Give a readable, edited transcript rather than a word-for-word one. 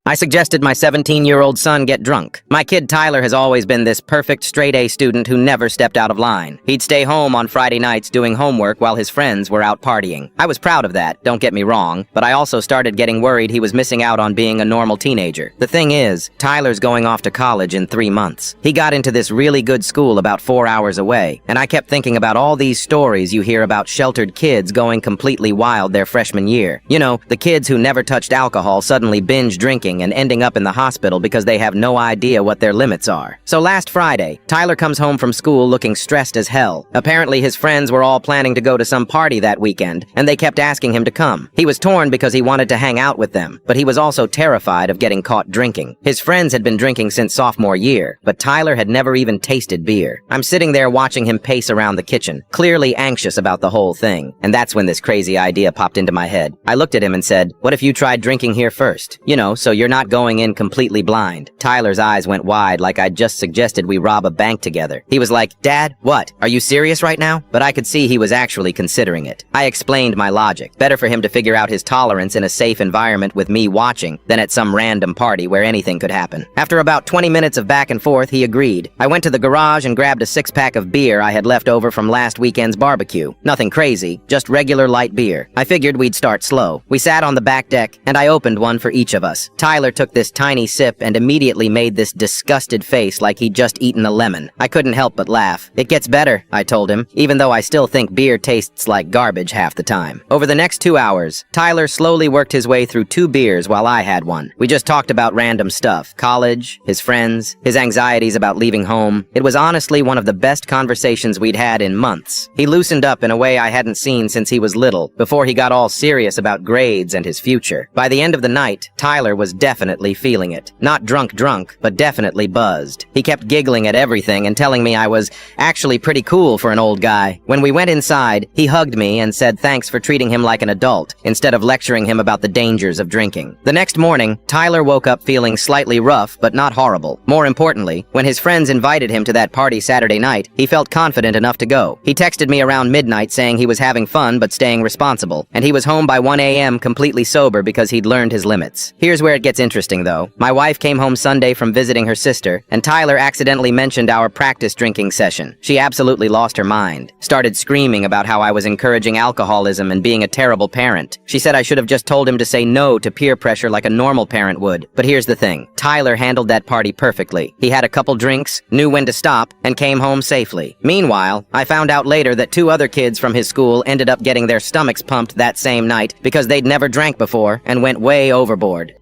I suggested my 17-year-old son get drunk. My kid Tyler has always been this perfect straight-A student who never stepped out of line. He'd stay home on Friday nights doing homework while his friends were out partying. I was proud of that, don't get me wrong, but I also started getting worried he was missing out on being a normal teenager. The thing is, Tyler's going off to college in 3 months. He got into this really good school about 4 hours away, and I kept thinking about all these stories you hear about sheltered kids going completely wild their freshman year. You know, the kids who never touched alcohol suddenly binge drinking and ending up in the hospital because they have no idea what their limits are. So last Friday, Tyler comes home from school looking stressed as hell. Apparently his friends were all planning to go to some party that weekend, and they kept asking him to come. He was torn because he wanted to hang out with them, but he was also terrified of getting caught drinking. His friends had been drinking since sophomore year, but Tyler had never even tasted beer. I'm sitting there watching him pace around the kitchen, clearly anxious about the whole thing, and that's when this crazy idea popped into my head. I looked at him and said, "What if you tried drinking here first? You know, so you're not going in completely blind." Tyler's eyes went wide like I'd just suggested we rob a bank together. He was like, "Dad, what? Are you serious right now?" But I could see he was actually considering it. I explained my logic. Better for him to figure out his tolerance in a safe environment with me watching than at some random party where anything could happen. After about 20 minutes of back and forth, he agreed. I went to the garage and grabbed a 6-pack of beer I had left over from last weekend's barbecue. Nothing crazy, just regular light beer. I figured we'd start slow. We sat on the back deck, and I opened one for each of us. Tyler took this tiny sip and immediately made this disgusted face like he'd just eaten a lemon. I couldn't help but laugh. "It gets better," I told him, even though I still think beer tastes like garbage half the time. Over the next 2 hours, Tyler slowly worked his way through 2 beers while I had one. We just talked about random stuff. College, his friends, his anxieties about leaving home. It was honestly one of the best conversations we'd had in months. He loosened up in a way I hadn't seen since he was little, before he got all serious about grades and his future. By the end of the night, Tyler was definitely feeling it. Not drunk, but definitely buzzed. He kept giggling at everything and telling me I was actually pretty cool for an old guy. When we went inside, he hugged me and said thanks for treating him like an adult, instead of lecturing him about the dangers of drinking. The next morning, Tyler woke up feeling slightly rough, but not horrible. More importantly, when his friends invited him to that party Saturday night, he felt confident enough to go. He texted me around midnight saying he was having fun but staying responsible, and he was home by 1 a.m. completely sober because he'd learned his limits. Here's where it gets interesting though. My wife came home Sunday from visiting her sister, and Tyler accidentally mentioned our practice drinking session. She absolutely lost her mind. Started screaming about how I was encouraging alcoholism and being a terrible parent. She said I should have just told him to say no to peer pressure like a normal parent would. But here's the thing. Tyler handled that party perfectly. He had a couple drinks, knew when to stop, and came home safely. Meanwhile, I found out later that 2 other kids from his school ended up getting their stomachs pumped that same night because they'd never drank before and went way overboard.